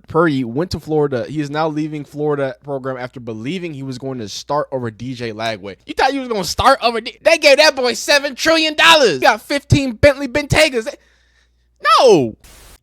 Purdy went to Florida. He is now leaving Florida program after believing he was going to start over DJ Lagway. You thought he was going to start over? They gave that boy $7 trillion. He got 15 Bentley Bentegas. No.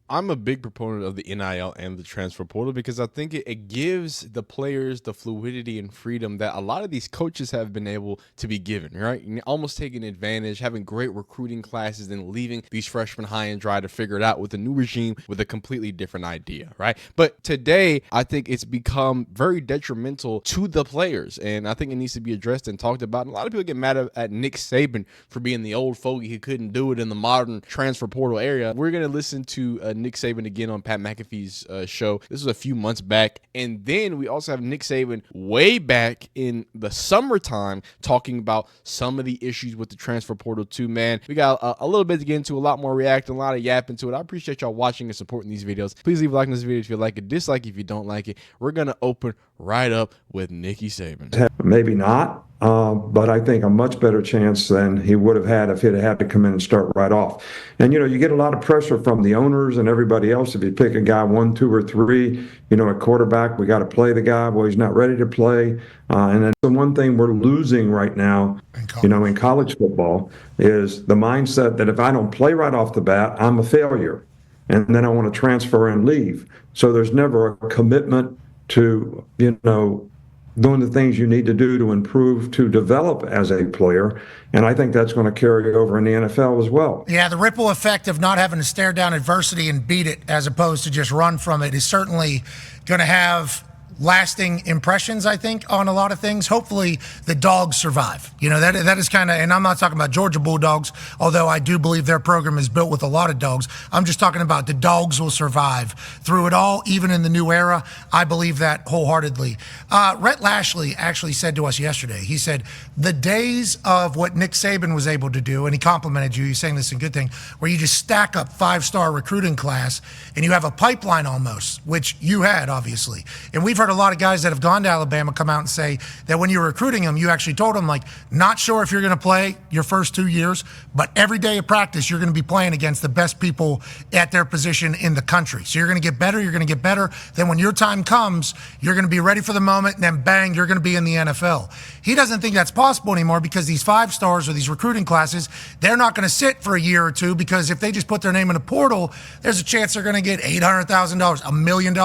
I'm a big proponent of the NIL and the transfer portal because I think it gives the players the fluidity and freedom that a lot of these coaches have been able to be given, right? Almost taking advantage, having great recruiting classes, and leaving these freshmen high and dry to figure it out with a new regime with a completely different idea, right? But today, I think it's become very detrimental to the players, and I think it needs to be addressed and talked about. And a lot of people get mad at Nick Saban for being the old fogey who couldn't do it in the modern transfer portal area. We're going to listen to Nick Saban again on Pat McAfee's show. This was a few months back. And then we also have Nick Saban way back in the summertime talking about some of the issues with the transfer portal too, man. We got a little bit to get into, a lot more reacting, a lot of yapping to it. I appreciate y'all watching and supporting these videos. Please leave a like on this video if you like it, dislike if you don't like it. We're going to open right up with Nicky Saban. Maybe not. But I think a much better chance than he would have had if he'd had to come in and start right off. And, you get a lot of pressure from the owners and everybody else. If you pick a guy 1, 2, or 3, at quarterback, we got to play the guy. Well, he's not ready to play. And then the one thing we're losing right now, in college football is the mindset that if I don't play right off the bat, I'm a failure. And then I want to transfer and leave. So there's never a commitment to, doing the things you need to do to improve, to develop as a player. And I think that's going to carry over in the NFL as well. Yeah, the ripple effect of not having to stare down adversity and beat it as opposed to just run from it is certainly going to have lasting impressions, I think, on a lot of things. Hopefully the dogs survive. That is kind of, and I'm not talking about Georgia Bulldogs, although I do believe their program is built with a lot of dogs. I'm just talking about the dogs will survive through it all, even in the new era. I believe that wholeheartedly. Rhett Lashley actually said to us yesterday, he said, the days of what Nick Saban was able to do, and he complimented you, he's saying this is a good thing, where you just stack up 5-star recruiting class and you have a pipeline almost, which you had, obviously. And we've heard a lot of guys that have gone to Alabama come out and say that when you're recruiting them, you actually told them, not sure if you're going to play your first 2 years, but every day of practice, you're going to be playing against the best people at their position in the country. So you're going to get better, you're going to get better. Then when your time comes, you're going to be ready for the moment, and then bang, you're going to be in the NFL. He doesn't think that's possible anymore because these 5-stars or these recruiting classes, they're not going to sit for a year or two, because if they just put their name in a portal, there's a chance they're going to get $800,000, $1 million,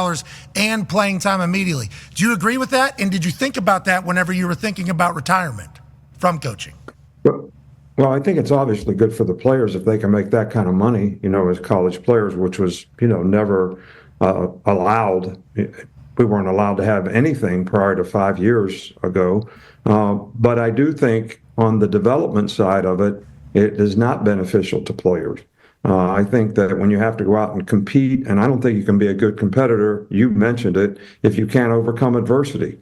and playing time immediately. Do you agree with that? And did you think about that whenever you were thinking about retirement from coaching? Well, I think it's obviously good for the players if they can make that kind of money, as college players, which was, never allowed. We weren't allowed to have anything prior to 5 years ago. But I do think on the development side of it, it is not beneficial to players. I think that when you have to go out and compete, and I don't think you can be a good competitor, you mentioned it, if you can't overcome adversity.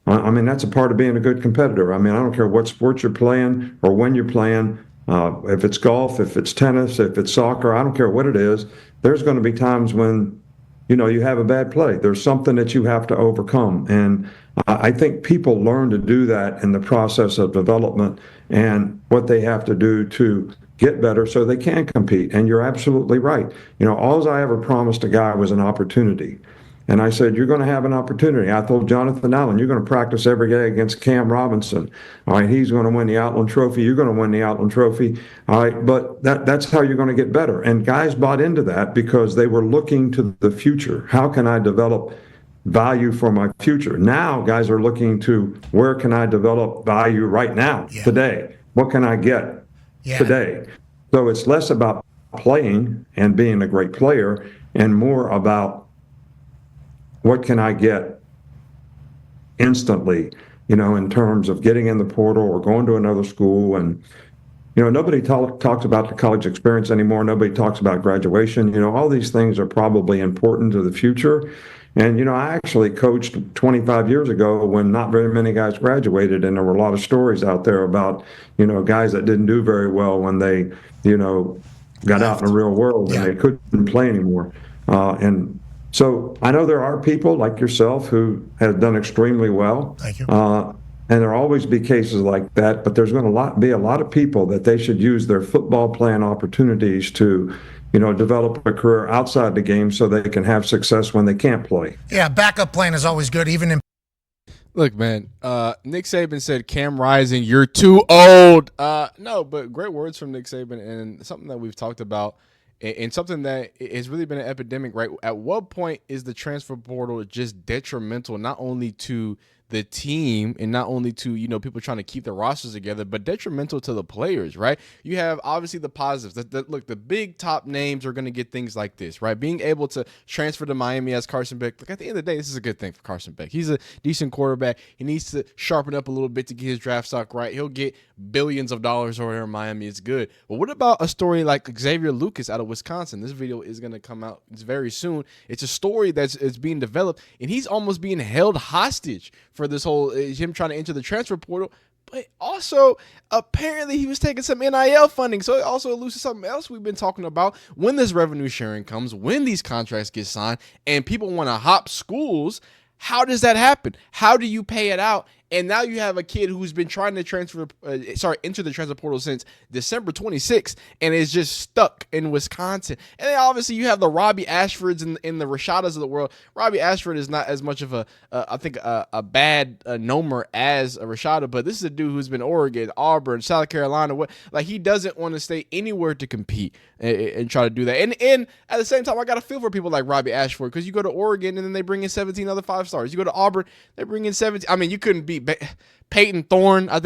I mean, that's a part of being a good competitor. I mean, I don't care what sport you're playing or when you're playing, if it's golf, if it's tennis, if it's soccer, I don't care what it is. There's going to be times when, you have a bad play. There's something that you have to overcome. And I think people learn to do that in the process of development and what they have to do to get better so they can compete. And you're absolutely right. All I ever promised a guy was an opportunity. And I said, you're going to have an opportunity. I told Jonathan Allen, you're going to practice every day against Cam Robinson. All right, he's going to win the Outland Trophy. You're going to win the Outland Trophy. All right, but that's how you're going to get better. And guys bought into that because they were looking to the future. How can I develop value for my future? Now guys are looking to, where can I develop value right now, today? What can I get today? So it's less about playing and being a great player and more about, what can I get instantly, in terms of getting in the portal or going to another school? And, nobody talks about the college experience anymore. Nobody talks about graduation. All these things are probably important to the future. And, I actually coached 25 years ago when not very many guys graduated, and there were a lot of stories out there about, guys that didn't do very well when they, got out in the real world and they couldn't play anymore. So I know there are people like yourself who have done extremely well. Thank you. And there'll always be cases like that, but there's going to be a lot of people that they should use their football playing opportunities to, develop a career outside the game so they can have success when they can't play. Yeah, backup plan is always good, even in. Look, man, Nick Saban said, Cam Rising, you're too old. No, but great words from Nick Saban, and something that we've talked about, and something that has really been an epidemic, right? At what point is the transfer portal just detrimental, not only to the team and not only to, people trying to keep the rosters together, but detrimental to the players, right? You have obviously the positives. Look, the big top names are going to get things like this, right? Being able to transfer to Miami as Carson Beck. Look, at the end of the day, this is a good thing for Carson Beck. He's a decent quarterback. He needs to sharpen up a little bit to get his draft stock right. He'll get billions of dollars over here in Miami. It's good. But what about a story like Xavier Lucas out of Wisconsin? This video is going to come out very soon. It's a story that's being developed, and he's almost being held hostage for this whole him trying to enter the transfer portal. But also, apparently, he was taking some NIL funding. So it also alludes to something else we've been talking about. When this revenue sharing comes, when these contracts get signed, and people want to hop schools, how does that happen? How do you pay it out? And now you have a kid who's been trying to enter the transfer portal since December 26th and is just stuck in Wisconsin. And then obviously you have the Robbie Ashfords and the Rashadas of the world. Robbie Ashford is not as much of a bad nomer as a Rashada, but this is a dude who's been Oregon, Auburn, South Carolina. He doesn't want to stay anywhere to compete and try to do that. And at the same time, I got to feel for people like Robbie Ashford, because you go to Oregon and then they bring in 17 other 5-stars. You go to Auburn, they bring in 17. I mean, you couldn't beat Peyton Thorne. God,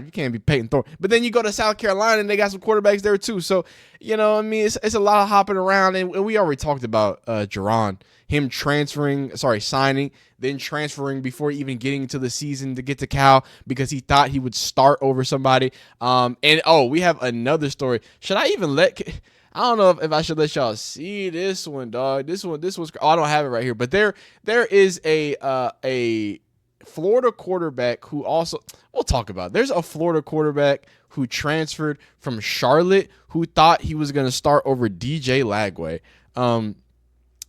you can't be Peyton Thorne. But then you go to South Carolina and they got some quarterbacks there too. So, it's a lot of hopping around. And we already talked about Jerron, him signing, then transferring before even getting into the season to get to Cal because he thought he would start over somebody. We have another story. Should I even I don't know if I should let y'all see this one, dog. This was. I don't have it right here, but there is a Florida quarterback who also, we'll talk about. There's a Florida quarterback who transferred from Charlotte who thought he was going to start over DJ Lagway.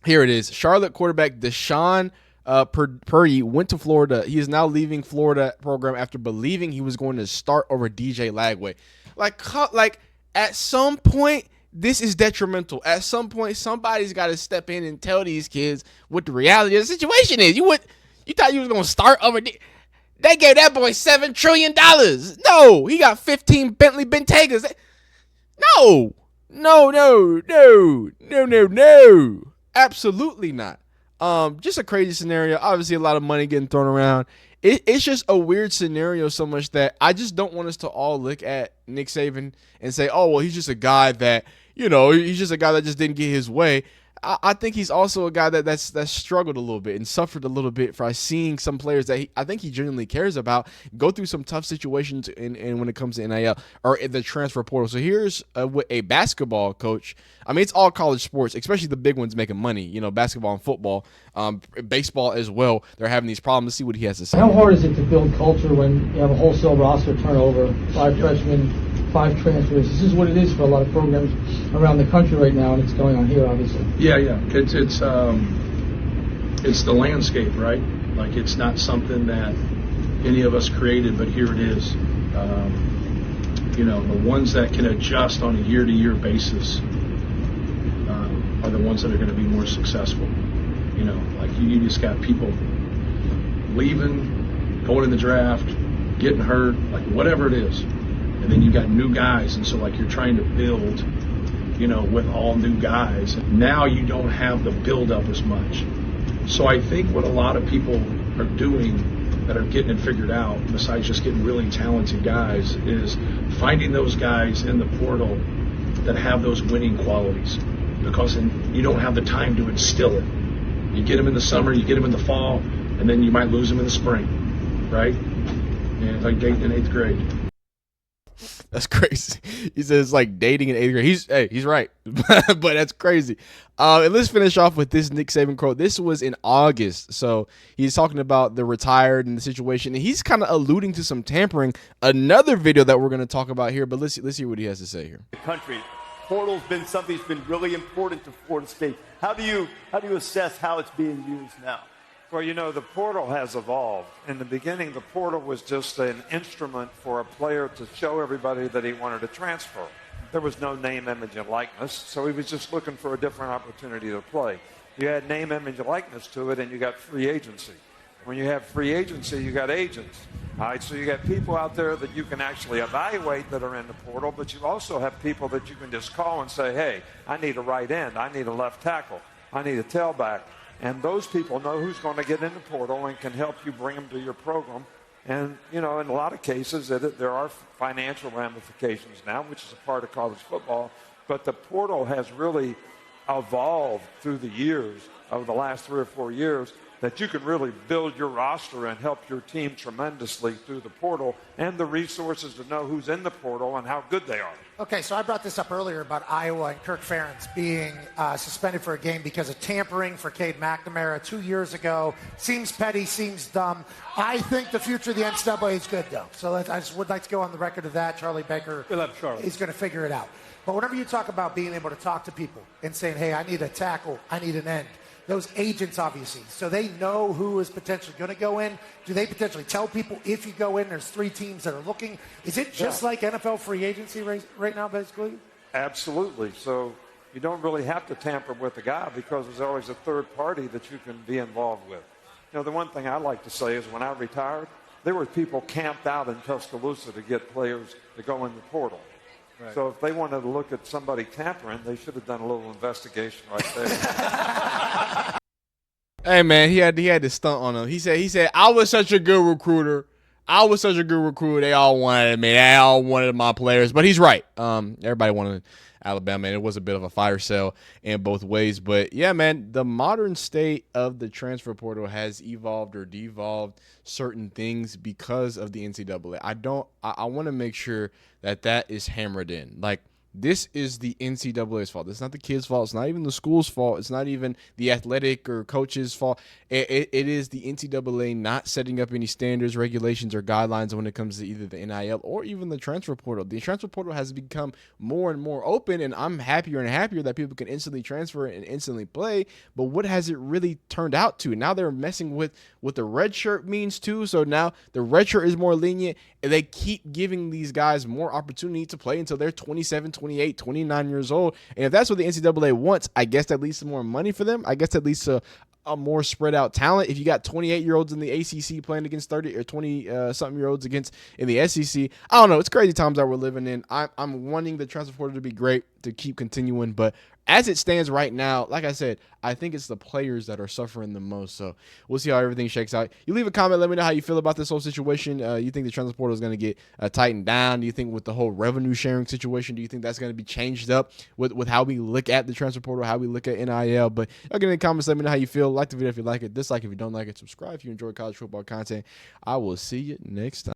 Here it is. Charlotte quarterback Deshaun Purdy went to Florida. He is now leaving Florida program after believing he was going to start over DJ Lagway. Like at some point, this is detrimental. At some point, somebody's got to step in and tell these kids what the reality of the situation is. You thought you was going to start over there. They gave that boy $7 trillion. No, he got 15 Bentley Bentegas. No. Absolutely not. Just a crazy scenario. Obviously, a lot of money getting thrown around. It's just a weird scenario so much that I just don't want us to all look at Nick Saban and say, oh, well, he's just a guy that, he's just a guy that just didn't get his way. I think he's also a guy that's struggled a little bit and suffered a little bit for seeing some players that I think he genuinely cares about go through some tough situations in when it comes to NIL or in the transfer portal. So here's what a basketball coach. I mean, it's all college sports, especially the big ones making money. Basketball and football, baseball as well. They're having these problems. Let's see what he has to say. How hard is it to build culture when you have a wholesale roster turnover, 5 freshmen, 5 transfers? This is what it is for a lot of programs around the country right now, and it's going on here, obviously. Yeah. It's the landscape, right? Like, it's not something that any of us created, but here it is. The ones that can adjust on a year-to-year basis are the ones that are going to be more successful. You just got people leaving, going in the draft, getting hurt, like whatever it is. And then you got new guys, and so you're trying to build, with all new guys. Now you don't have the build-up as much. So I think what a lot of people are doing that are getting it figured out, besides just getting really talented guys, is finding those guys in the portal that have those winning qualities, because you don't have the time to instill it. You get them in the summer, you get them in the fall, and then you might lose them in the spring, right? And it's like dating in 8th grade. That's crazy. He says it's like dating in 8th grade. He's right. But that's crazy. And let's finish off with this Nick Saban quote. This was in August. So he's talking about the retired and the situation. And he's kind of alluding to some tampering. Another video that we're going to talk about here. But let's hear what he has to say here. The country. Portal's been something that's been really important to Florida State. How do you assess how it's being used now? Well, the portal has evolved. In the beginning, the portal was just an instrument for a player to show everybody that he wanted to transfer. there was no name, image, and likeness, so he was just looking for a different opportunity to play. You add name, image, and likeness to it, and you got free agency. When you have free agency, you got agents. All right, so you got people out there that you can actually evaluate that are in the portal, but you also have people that you can just call and say, hey, I need a right end, I need a left tackle, I need a tailback. And those people know who's going to get in the portal and can help you bring them to your program. And, you know, in a lot of cases, there are financial ramifications now, which is a part of college football. But the portal has really evolved through the years, over the last 3 or 4 years, that you can really build your roster and help your team tremendously through the portal and the resources to know who's in the portal and how good they are. Okay, so I brought this up earlier about Iowa and Kirk Ferentz being suspended for a game because of tampering for Cade McNamara 2 years ago. Seems petty, seems dumb. I think the future of the NCAA is good, though. So I just would like to go on the record of that. Charlie Baker is going to figure it out. But whenever you talk about being able to talk to people and saying, hey, I need a tackle, I need an end, those agents, obviously, so they know who is potentially going to go in. Do they potentially tell people if you go in, there's 3 teams that are looking? Is it just like NFL free agency right now, basically? Absolutely. So you don't really have to tamper with the guy because there's always a third party that you can be involved with. You know, the one thing I like to say is when I retired, there were people camped out in Tuscaloosa to get players to go in the portal. Right. So if they wanted to look at somebody tampering, they should have done a little investigation right there. Hey man, he had to stunt on him. He said I was such a good recruiter. They all wanted me. They all wanted my players. But he's right. Everybody wanted Alabama, and it was a bit of a fire sale in both ways. But yeah, man, the modern state of the transfer portal has evolved or devolved certain things because of the NCAA. I want to make sure that is hammered in. Like, this is the NCAA's fault. It's not the kids' fault. It's not even the school's fault. It's not even the athletic or coach's fault. It is the NCAA not setting up any standards, regulations, or guidelines when it comes to either the NIL or even the transfer portal. The transfer portal has become more and more open, and I'm happier and happier that people can instantly transfer and instantly play. But what has it really turned out to? Now they're messing with what the red shirt means too. So now the red shirt is more lenient, and they keep giving these guys more opportunity to play until they're 27, 28, 29 years old. And if that's what the NCAA wants, I guess that leads to more money for them. I guess that leads to a more spread out talent. If you got 28-year-olds in the ACC playing against 30 or 20-something-year-olds against in the SEC, I don't know. It's crazy times that we're living in. I'm wanting the transfer portal to be great, to keep continuing, but as it stands right now, like I said, I think it's the players that are suffering the most. So we'll see how everything shakes out. You leave a comment. Let me know how you feel about this whole situation. You think the transfer portal is going to get tightened down? Do you think with the whole revenue sharing situation, do you think that's going to be changed up with how we look at the transfer portal, how we look at NIL? But y'all get in the comments. Let me know how you feel. Like the video if you like it. Dislike if you don't like it. Subscribe if you enjoy college football content. I will see you next time.